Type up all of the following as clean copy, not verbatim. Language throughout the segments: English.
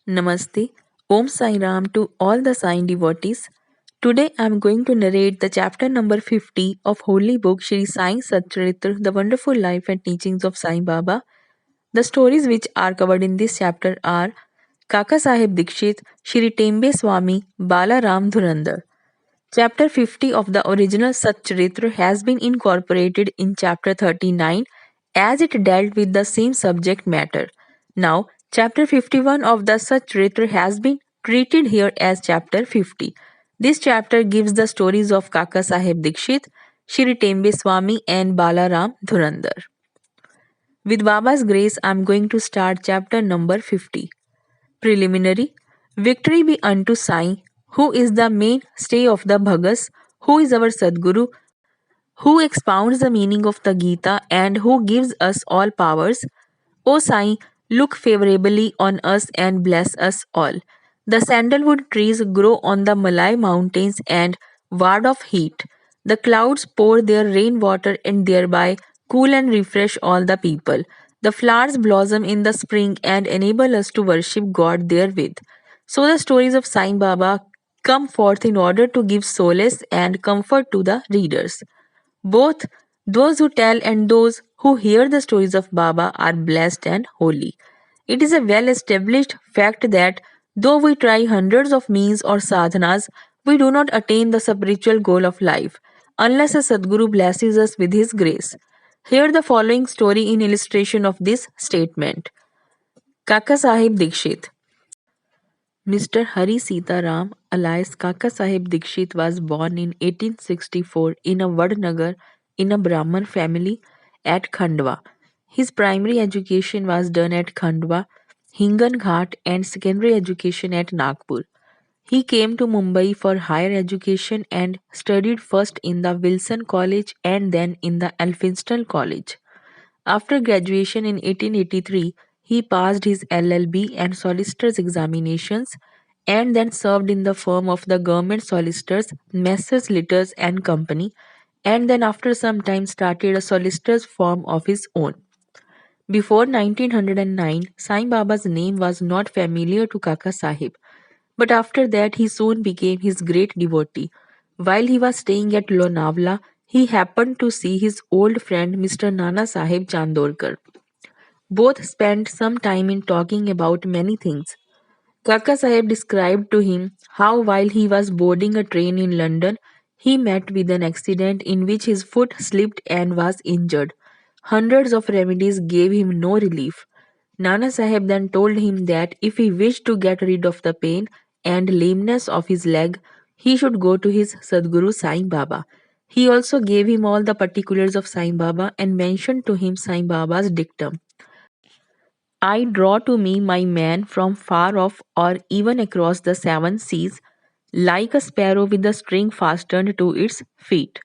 Namaste. Om Sai Ram to all the Sai devotees. Today I am going to narrate the chapter number 50 of Holy Book Shri Sai Satcharitra, The Wonderful Life and Teachings of Sai Baba. The stories which are covered in this chapter are Kaka Sahib Dikshit, Shri Tembe Swami, Bala Ram Dhurandhar. Chapter 50 of the original Satcharitra has been incorporated in chapter 39 as it dealt with the same subject matter. Now, chapter 51 of the Satcharitra has been treated here as chapter 50. This chapter gives the stories of Kaka Sahib Dikshit, Shri Tembe Swami, and Balaram Dhurandhar. With Baba's grace, I am going to start chapter number 50. Preliminary. Victory be unto Sai, who is the mainstay of the Bhagas, who is our Sadguru, who expounds the meaning of the Gita, and who gives us all powers. O Sai, look favorably on us and bless us all. The sandalwood trees grow on the Malay mountains and ward off heat. The clouds pour their rainwater and thereby cool and refresh all the people. The flowers blossom in the spring and enable us to worship God therewith. So the stories of Sai Baba come forth in order to give solace and comfort to the readers. Both those who tell and those who hear the stories of Baba are blessed and holy. It is a well established fact that though we try hundreds of means or sadhanas, we do not attain the spiritual goal of life unless a Sadguru blesses us with his grace. Hear the following story in illustration of this statement. Kaka Sahib Dikshit. Mr. Hari Sitaram, alias Kaka Sahib Dikshit, was born in 1864 in a Vadnagar in a Brahmin family at Khandwa. His primary education was done at Khandwa, Hingan Ghat, and secondary education at Nagpur. He came to Mumbai for higher education and studied first in the Wilson College and then in the Elphinstone College. After graduation in 1883, he passed his LLB and solicitor's examinations and then served in the firm of the government solicitors Messrs. Litters and Company, and then after some time started a solicitor's firm of his own. Before 1909, Sai Baba's name was not familiar to Kaka Sahib, but after that he soon became his great devotee. While he was staying at Lonavla, he happened to see his old friend Mr. Nana Sahib Chandorkar. Both spent some time in talking about many things. Kaka Sahib described to him how, while he was boarding a train in London, he met with an accident in which his foot slipped and was injured. Hundreds of remedies gave him no relief. Nana Sahib then told him that if he wished to get rid of the pain and lameness of his leg, he should go to his Sadguru Sai Baba. He also gave him all the particulars of Sai Baba and mentioned to him Sai Baba's dictum. I draw to me my man from far off or even across the seven seas, like a sparrow with a string fastened to its feet.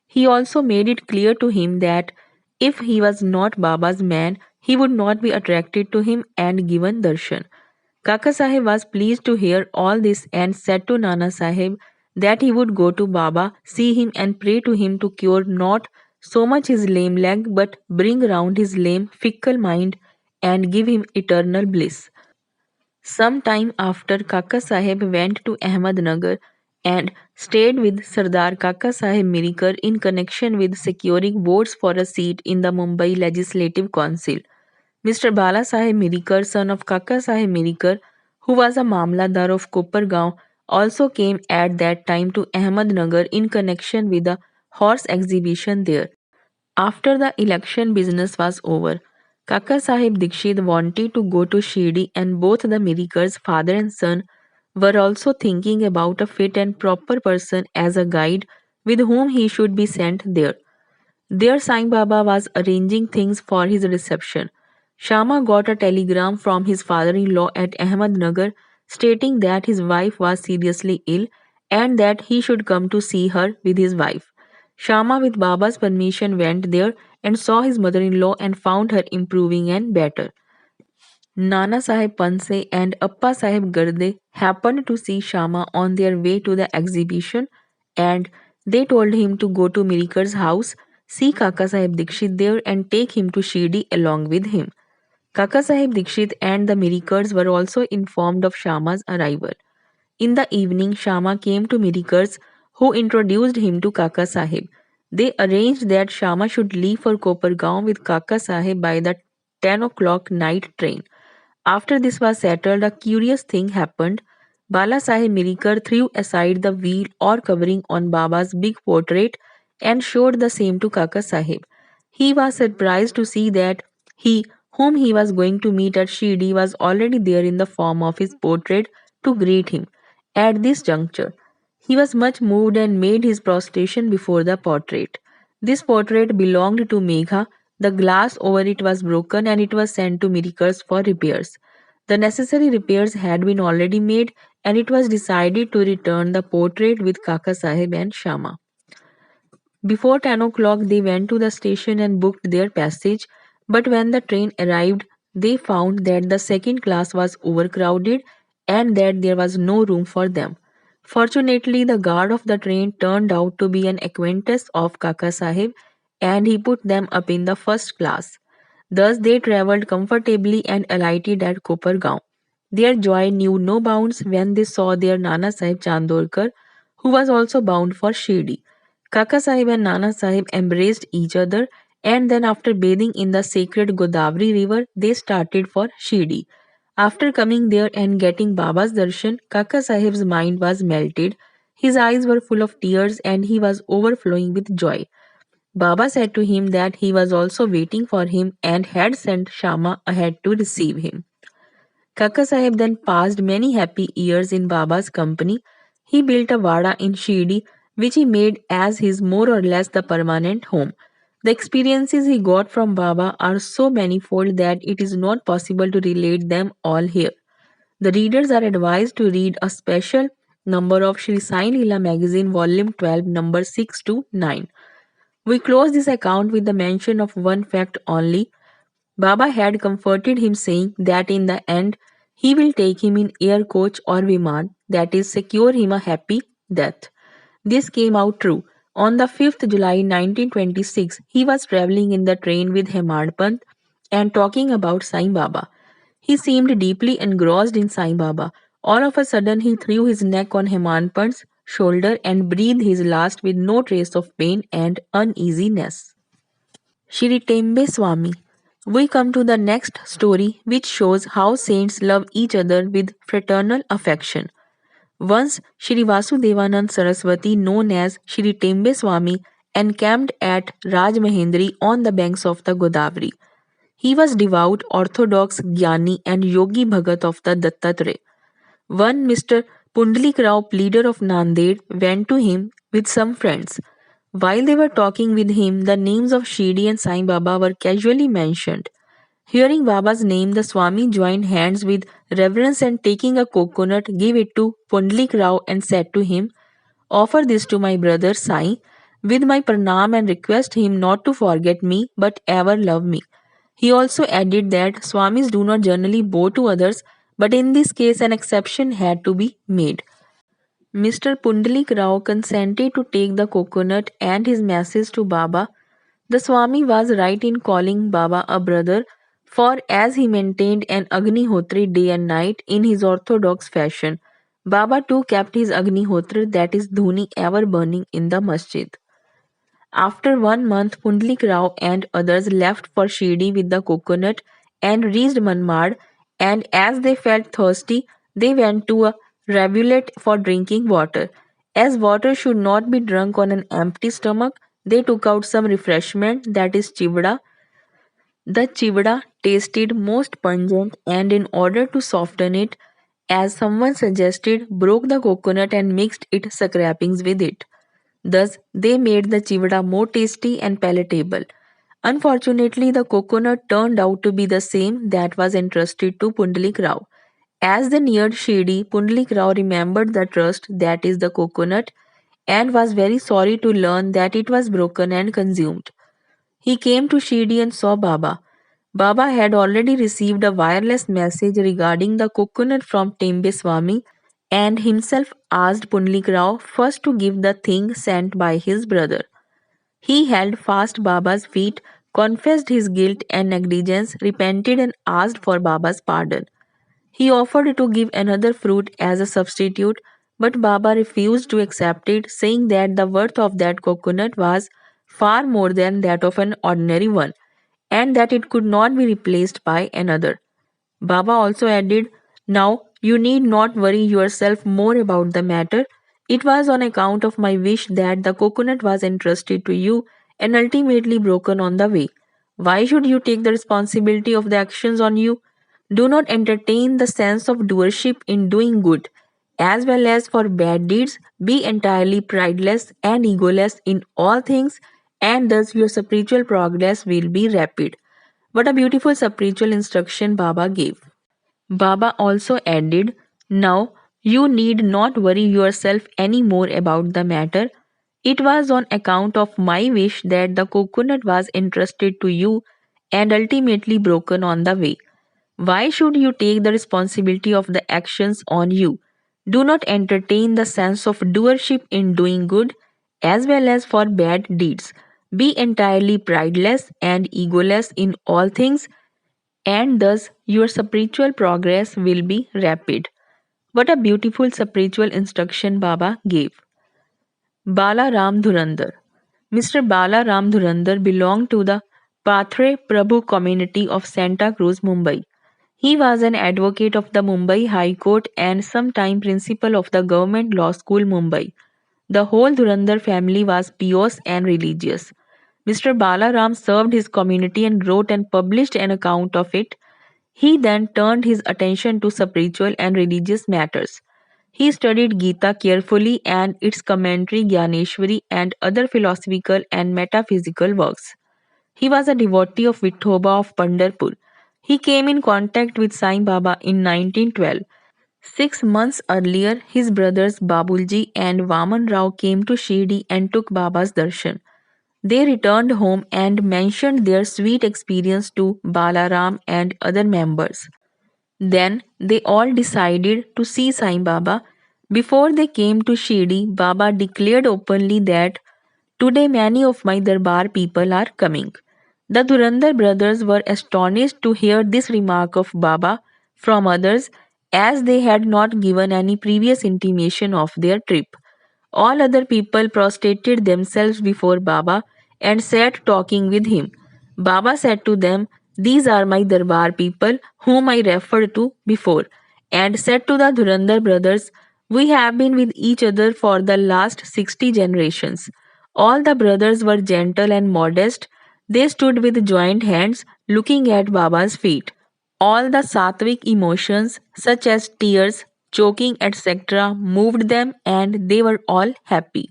He also made it clear to him that if he was not Baba's man, he would not be attracted to him and given darshan. Kaka Sahib was pleased to hear all this and said to Nana Sahib that he would go to Baba, see him and pray to him to cure not so much his lame leg but bring round his lame, fickle mind and give him eternal bliss. Some time after, Kaka Sahib went to Ahmednagar and stayed with Sardar Kaka Sahib Mirikar in connection with securing votes for a seat in the Mumbai Legislative Council. Mr. Bala Sahib Mirikar, son of Kaka Sahib Mirikar, who was a Mamladar of Kopargaon, also came at that time to Ahmednagar in connection with a horse exhibition there. After the election business was over, Kaka Sahib Dikshit wanted to go to Shirdi, and both the Mirikars, father and son, were also thinking about a fit and proper person as a guide with whom he should be sent there. There Sai Baba was arranging things for his reception. Shama got a telegram from his father-in-law at Ahmednagar stating that his wife was seriously ill and that he should come to see her with his wife. Shama with Baba's permission went there and saw his mother-in-law and found her improving and better. Nana Sahib Panse and Appa Sahib Garde happened to see Shama on their way to the exhibition and they told him to go to Mirikar's house, see Kaka Sahib Dikshit there and take him to Shirdi along with him. Kaka Sahib Dikshit and the Mirikers were also informed of Shama's arrival. In the evening, Shama came to Mirikers, who introduced him to Kaka Sahib. They arranged that Shama should leave for Kopargaon with Kaka Sahib by the 10 o'clock night train. After this was settled, a curious thing happened. Bala Sahib Mirikar threw aside the wheel or covering on Baba's big portrait and showed the same to Kaka Sahib. He was surprised to see that he, whom he was going to meet at Shirdi, was already there in the form of his portrait to greet him. At this juncture, he was much moved and made his prostration before the portrait. This portrait belonged to Megha. The glass over it was broken and it was sent to Mirikers for repairs. The necessary repairs had been already made and it was decided to return the portrait with Kaka Sahib and Shama. Before 10 o'clock, they went to the station and booked their passage, but when the train arrived, they found that the second class was overcrowded and that there was no room for them. Fortunately, the guard of the train turned out to be an acquaintance of Kaka Sahib and he put them up in the first class. Thus, they travelled comfortably and alighted at Kopargaon. Their joy knew no bounds when they saw their Nana Sahib Chandorkar, who was also bound for Shirdi. Kaka Sahib and Nana Sahib embraced each other, and then, after bathing in the sacred Godavari river, they started for Shirdi. After coming there and getting Baba's darshan, Kaka Sahib's mind was melted. His eyes were full of tears and he was overflowing with joy. Baba said to him that he was also waiting for him and had sent Shama ahead to receive him. Kaka Sahib then passed many happy years in Baba's company. He built a vada in Shirdi, which he made as his more or less the permanent home. The experiences he got from Baba are so manifold that it is not possible to relate them all here. The readers are advised to read a special number of Shri Sai Leela magazine, volume 12, number 6 to 9. We close this account with the mention of one fact only. Baba had comforted him, saying that in the end he will take him in air coach or viman, that is, secure him a happy death. This came out true. On the 5th July 1926, he was travelling in the train with Hemad Pant and talking about Sai Baba. He seemed deeply engrossed in Sai Baba. All of a sudden, he threw his neck on Hemad Pant's shoulder and breathed his last with no trace of pain and uneasiness. Shri Tembe Swami. We come to the next story, which shows how saints love each other with fraternal affection. Once, Shri Vasudevanand Saraswati, known as Shri Tembe Swami, encamped at Rajmahendri on the banks of the Godavari. He was devout, orthodox, Jnani, and Yogi Bhagat of the Dattatreya. One Mr. Pundalik Rao, pleader of Nanded, went to him with some friends. While they were talking with him, the names of Shirdi and Sai Baba were casually mentioned. Hearing Baba's name, the Swami joined hands with reverence and taking a coconut, gave it to Pundalik Rao and said to him, "Offer this to my brother Sai with my pranam and request him not to forget me but ever love me." He also added that Swamis do not generally bow to others, but in this case an exception had to be made. Mr. Pundalik Rao consented to take the coconut and his message to Baba. The Swami was right in calling Baba a brother, for as he maintained an Agnihotri day and night in his orthodox fashion, Baba too kept his Agnihotri, that is Dhuni, ever burning in the masjid. After 1 month, Pundalik Rao and others left for Shirdi with the coconut and reached Manmad, and as they felt thirsty, they went to a rivulet for drinking water. As water should not be drunk on an empty stomach, they took out some refreshment, that is chivda. The chivda tasted most pungent, and in order to soften it, as someone suggested, broke the coconut and mixed its scrapings with it. Thus, they made the chivda more tasty and palatable. Unfortunately, the coconut turned out to be the same that was entrusted to Pundalik Rao. As they neared Shirdi, Pundalik Rao remembered the trust, that is the coconut, and was very sorry to learn that it was broken and consumed. He came to Shirdi and saw Baba. Baba had already received a wireless message regarding the coconut from Tembe Swami and himself asked Pundalik Rao first to give the thing sent by his brother. He held fast Baba's feet, confessed his guilt and negligence, repented, and asked for Baba's pardon. He offered to give another fruit as a substitute, but Baba refused to accept it, saying that the worth of that coconut was far more than that of an ordinary one, and that it could not be replaced by another. Baba also added, "Now you need not worry yourself more about the matter. It was on account of my wish that the coconut was entrusted to you and ultimately broken on the way. Why should you take the responsibility of the actions on you? Do not entertain the sense of doership in doing good, as well as for bad deeds. Be entirely prideless and egoless in all things, and thus your spiritual progress will be rapid." What a beautiful spiritual instruction Baba gave. Baba also added, "Now you need not worry yourself any more about the matter. It was on account of my wish that the coconut was entrusted to you and ultimately broken on the way. Why should you take the responsibility of the actions on you? Do not entertain the sense of doership in doing good as well as for bad deeds. Be entirely prideless and egoless in all things, and thus your spiritual progress will be rapid." What a beautiful spiritual instruction Baba gave. Bala Ram Dhurandhar. Mr. Bala Ram Dhurandhar belonged to the Pathre Prabhu community of Santa Cruz, Mumbai. He was an advocate of the Mumbai High Court and sometime principal of the Government Law School, Mumbai. The whole Dhurandhar family was pious and religious. Mr. Balaram served his community and wrote and published an account of it. He then turned his attention to spiritual and religious matters. He studied Gita carefully and its commentary Gyaneshwari and other philosophical and metaphysical works. He was a devotee of Vithoba of Pandharpur. He came in contact with Sai Baba in 1912. 6 months earlier, his brothers Babulji and Vaman Rao came to Shirdi and took Baba's darshan. They returned home and mentioned their sweet experience to Balaram and other members. Then they all decided to see Sai Baba. Before they came to Shirdi, Baba declared openly that today many of my Darbar people are coming. The Dhurandhar brothers were astonished to hear this remark of Baba from others, as they had not given any previous intimation of their trip. All other people prostrated themselves before Baba and sat talking with him. Baba said to them, "These are my Darbar people whom I referred to before," and said to the Dhurandhar brothers, "We have been with each other for the last 60 generations." All the brothers were gentle and modest. They stood with joined hands looking at Baba's feet. All the sattvic emotions, such as tears, choking, etc., moved them and they were all happy.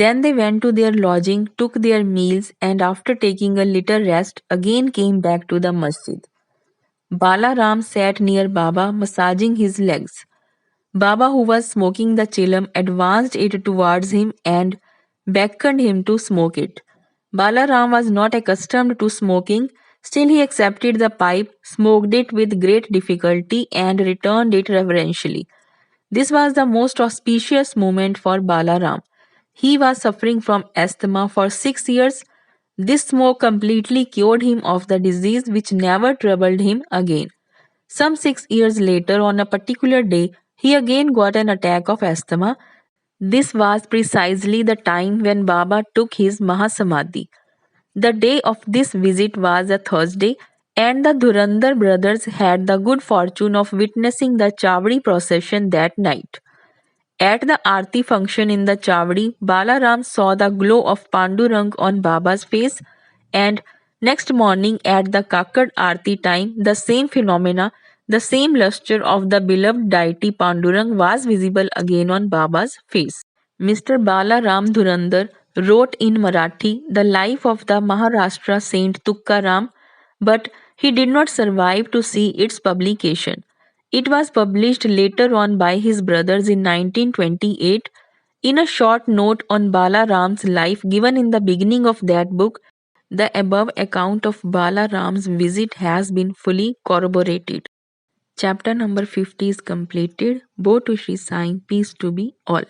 Then they went to their lodging, took their meals, and after taking a little rest, again came back to the masjid. Bala Ram sat near Baba, massaging his legs. Baba, who was smoking the chillum, advanced it towards him and beckoned him to smoke it. Balaram was not accustomed to smoking, still he accepted the pipe, smoked it with great difficulty, and returned it reverentially. This was the most auspicious moment for Balaram. He was suffering from asthma for 6 years. This smoke completely cured him of the disease which never troubled him again. Some 6 years later, on a particular day, he again got an attack of asthma. This was precisely the time when Baba took his Mahasamadhi. The day of this visit was a Thursday, and the Dhurandhar brothers had the good fortune of witnessing the Chavdi procession that night. At the Aarti function in the Chavdi, Balaram saw the glow of Pandurang on Baba's face, and next morning at the Kakad Aarti time, the same phenomena, the same luster of the beloved deity Pandurang was visible again on Baba's face. Mr. Bala Ram Dhurandhar wrote in Marathi the life of the Maharashtra saint Tukkaram, but he did not survive to see its publication. It was published later on by his brothers in 1928. In a short note on Bala Ram's life given in the beginning of that book, the above account of Bala Ram's visit has been fully corroborated. Chapter number 50 is completed. Bo to Shri Sai, peace to be all.